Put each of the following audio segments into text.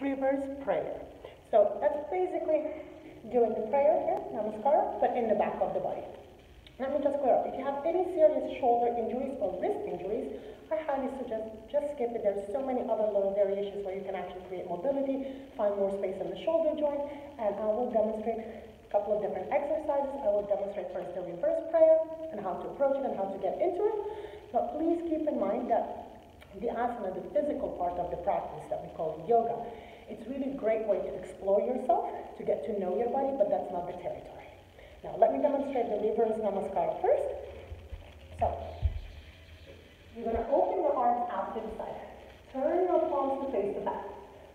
reverse prayer. So that's basically doing the prayer here, Namaskara, but in the back of the body. Let me just clear up. If you have any serious shoulder injuries or wrist injuries, I highly suggest just skip it. There's so many other little variations where you can actually create mobility, find more space in the shoulder joint, and I will demonstrate a couple of different exercises. I will demonstrate first the reverse prayer and how to approach it and how to get into it. But please keep in mind that the asana, the physical part of the practice that we call yoga, it's really a great way to explore yourself, to get to know your body, but that's not the territory. Now let me demonstrate the reverse namaskara first. So, you're going to open your arms out to the side. Turn your palms to face the back.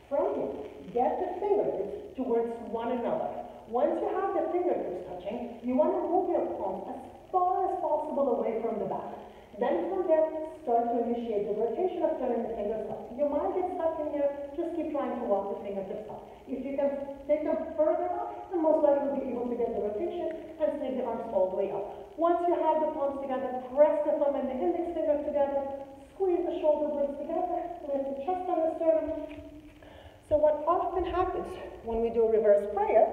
From here, get the fingertips towards one another. Once you have the fingertips touching, you want to move your palms as far as possible away from the back. Then from there, start to initiate the rotation of turning the fingers up. You might get stuck in here, just keep trying to walk the fingertips up. If you can take them further up, then most likely you'll be able to get the rotation and snake the arms all the way up. Once you have the palms together, press the thumb and the index finger together, squeeze the shoulder blades together, lift the chest on the sternum. So what often happens when we do a reverse prayer,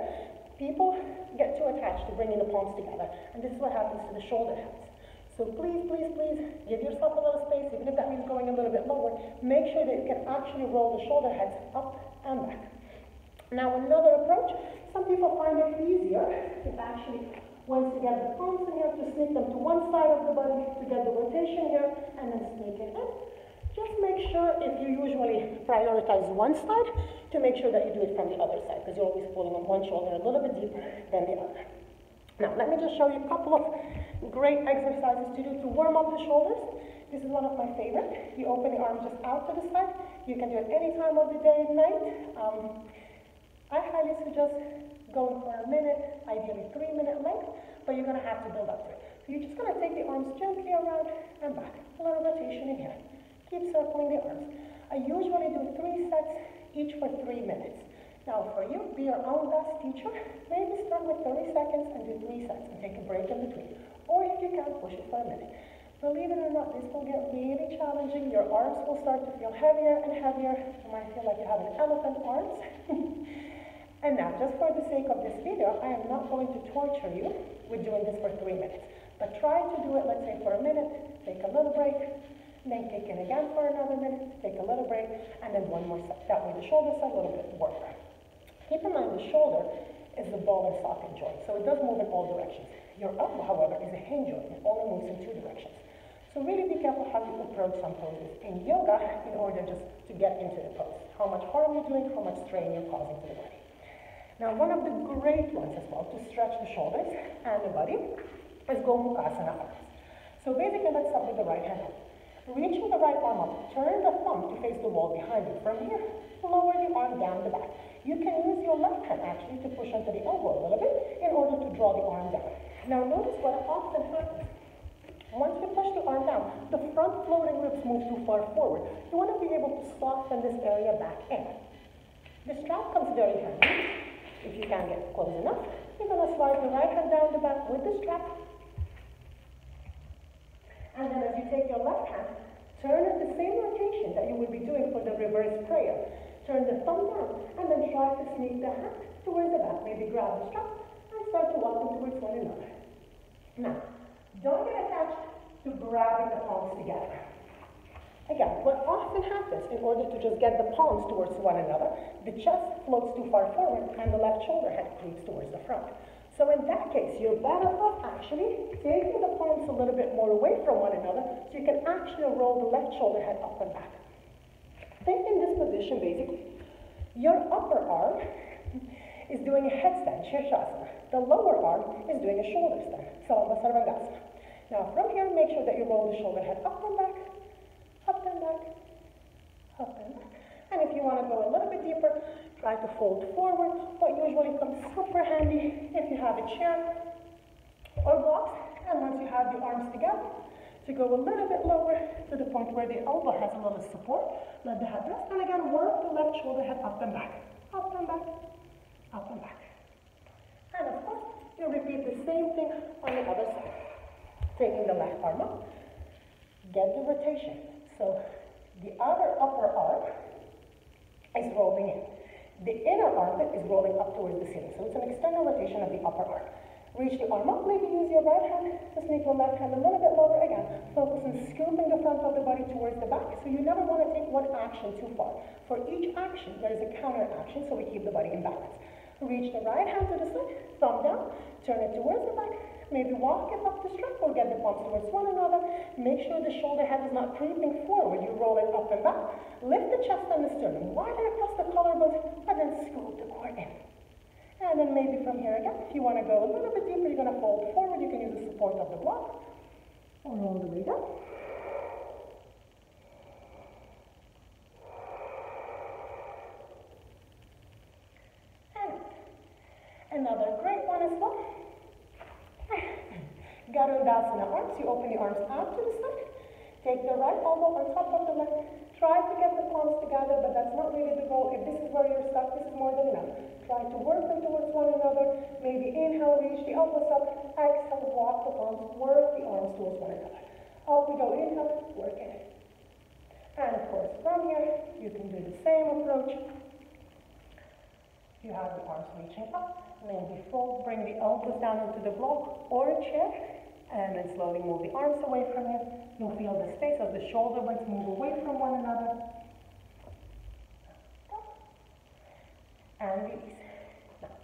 people get too attached to bringing the palms together, and this is what happens to the shoulder heads. So please, please, please give yourself a little space, even if that means going a little bit lower. Make sure that you can actually roll the shoulder heads up and back. Now another approach, some people find it easier if actually once you get the palms in here to sneak them to one side of the body to get the rotation here and then sneak it in. Just make sure if you usually prioritize one side to make sure that you do it from the other side because you're always pulling on one shoulder a little bit deeper than the other. Now, let me just show you a couple of great exercises to do to warm up the shoulders. This is one of my favorites. You open the arms just out to the side. You can do it any time of the day and night. I highly suggest going for a minute, ideally 3-minute length, but you're going to have to build up to it. So you're just going to take the arms gently around and back. A little rotation in here. Keep circling the arms. I usually do 3 sets, each for 3 minutes. Now for you, be your own best teacher. Maybe start with 30 seconds and do 3 sets and take a break in between. Or if you can, push it for a minute. Believe it or not, this will get really challenging. Your arms will start to feel heavier and heavier. You might feel like you have an elephant arms. And now, just for the sake of this video, I am not going to torture you with doing this for 3 minutes. But try to do it, let's say, for a minute, take a little break, then kick in again for another minute, take a little break, and then one more set. That way the shoulders are a little bit warmer. Keep in mind the shoulder is the ball and socket joint, so it does move in all directions. Your elbow, however, is a hinge joint. It only moves in 2 directions. So really be careful how you approach some poses in yoga in order just to get into the pose. How much harm you're doing, how much strain you're causing to the body. Now, one of the great ones as well to stretch the shoulders and the body is Gomukasana arms. So basically, let's start with the right hand up. Reaching the right arm up, turn the thumb to face the wall behind you. From here, lower the arm down the back. You can use your left hand actually to push onto the elbow a little bit in order to draw the arm down. Now notice what often happens. Once you push the arm down, the front floating ribs move too far forward. You want to be able to soften this area back in. The strap comes very handy. If you can get close enough, you're going to slide the right hand down the back with the strap. And then as you take your left hand, turn it the same rotation that you will be doing for the reverse prayer. Turn the thumb down and then try to sneak the hand towards the back. Maybe grab the strap and start to walk them towards one another. Now, don't get attached to grabbing the palms together. Again, what often happens in order to just get the palms towards one another, the chest floats too far forward and the left shoulder head creeps towards the front. So in that case, you're better off actually taking the palms a little bit more away from one another so you can actually roll the left shoulder head up and back. Think in this position, basically, your upper arm is doing a headstand, Shirshasana. The lower arm is doing a shoulder stand, Sarvangasana. Now from here, make sure that you roll the shoulder head up and back, up and back, up and back. And if you want to go a little bit deeper, try to fold forward. What usually comes super handy if you have a chair or box, and once you have the arms together, to go a little bit lower to the point where the elbow has a little support. Let the head rest, and again, work the left shoulder head up and back, up and back, up and back. And of course, you repeat the same thing on the other side. Taking the left arm up, get the rotation. So the other upper arm is rolling in. The inner armpit is rolling up towards the ceiling, so it's an external rotation of the upper arm. Reach the arm up, maybe use your right hand, just make your left hand a little bit lower again. Focus on scooping the front of the body towards the back, so you never want to take one action too far. For each action, there is a counter action, so we keep the body in balance. Reach the right hand to the side, thumb down, turn it towards the back, maybe walk it up the strap or get the palms towards one another. Make sure the shoulder head is not creeping forward, you roll it up and back. Lift the chest and the sternum, widen across the collarbones, and then scoop the core in. And then maybe from here again, if you want to go a little bit deeper, you're going to fold forward. You can use the support of the block. Or all the way down. And another great one as well. Garudasana arms. You open the arms out to the side. Take the right elbow on top of the left. Try to get the palms together, but that's not really the goal. If this is where you're stuck, this is more than enough. Try to work them towards one another. Maybe inhale, reach the elbows up. Exhale, walk the palms, work the arms towards one another. Up we go, inhale, work it. And of course, from here, you can do the same approach. You have the arms reaching up, maybe fold, bring the elbows down into the block or a chair, and then slowly move the arms away from you. You'll feel the space as the shoulder blades move away from one another. And release. Now,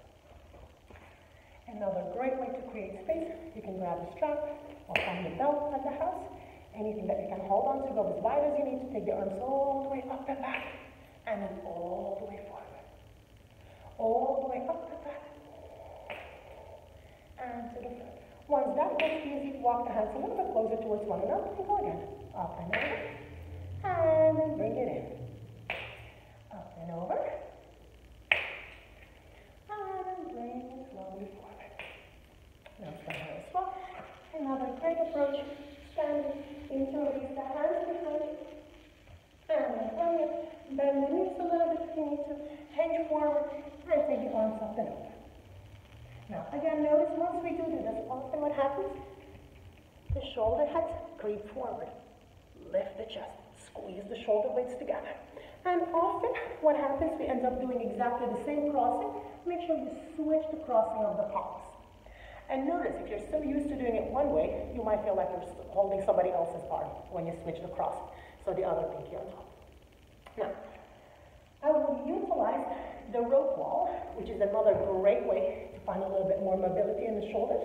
another great way to create space, you can grab a strap or find the belt at the house. Anything that you can hold on to, go as wide as you need to. Take the arms all the way up and back, and then all the way forward. All the way up and back, and to the front. Once that gets easy, walk the hands a little bit closer towards one another, and go again. Up and over, and then bring it in. Up and over. And bring it slowly forward. Now from here as well. Another great approach. Stand, interlace the hands behind you. And then bring it. Bend the knees a little bit if you need to. Hinge forward. And take the arms up and over. Now again, notice once we do this, often what happens? The shoulder heads creep forward. Lift the chest. Squeeze the shoulder blades together. And often, what happens, we end up doing exactly the same crossing. Make sure you switch the crossing of the palms. And notice, if you're so used to doing it one way, you might feel like you're holding somebody else's arm when you switch the crossing. So the other pinky on top. Now, I will utilize the rope wall, which is another great way to find a little bit more mobility in the shoulders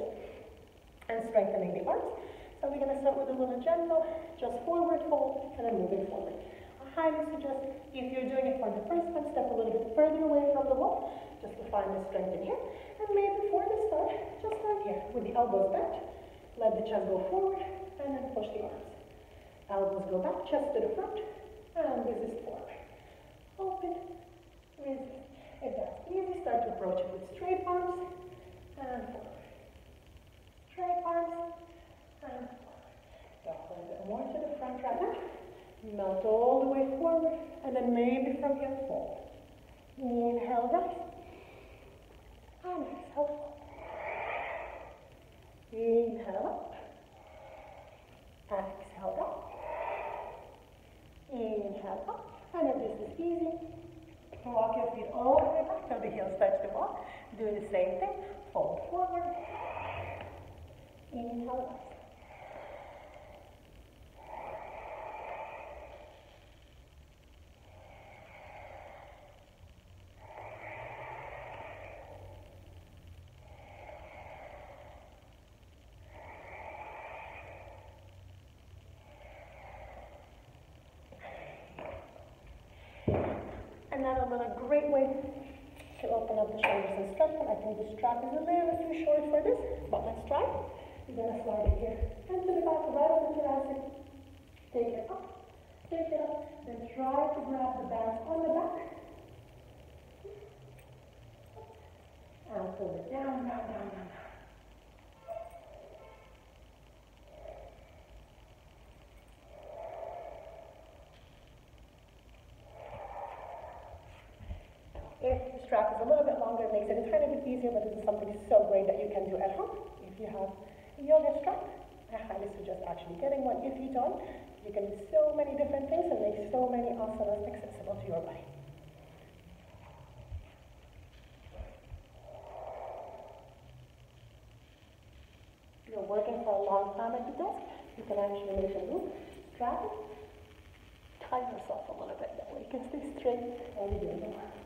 and strengthening the arms. So we're going to start with a little gentle, just forward fold, and then moving forward. I highly suggest, if you're doing it for the first time, step a little bit further away from the wall, just to find the strength in here. And maybe for the start, just start here, with the elbows bent, let the chest go forward, and then push the arms. Elbows go back, chest to the front, and resist forward. Open, resist. If that's easy, start to approach it with straight arms, and forward. Straight arms, and forward. Go a little bit more to the front right now. Melt all the way forward, and then maybe from here, fold. Inhale, rise. And exhale, fold. Inhale up. Exhale down. Inhale up. And if this is easy, walk your feet all the way back till the heels touch the wall. Do the same thing. Fold forward. Inhale, rise. Another great way to open up the shoulders and stretch them. I think the strap is a little too short for this, but let's try. You're going to slide it here into the back, right over the thoracic. Take it up, then try to grab the bands on the back. And pull it down, down, down, down, down. If the strap is a little bit longer, it makes it a tiny bit easier, but this is something so great that you can do at home. If you have a yoga strap, I highly suggest actually getting one. If you don't, you can do so many different things and make so many asanas accessible to your body. working for a long time at the desk, you can actually make a loop, strap it, tie yourself a little bit. That way you can stay straight while you're doing the work.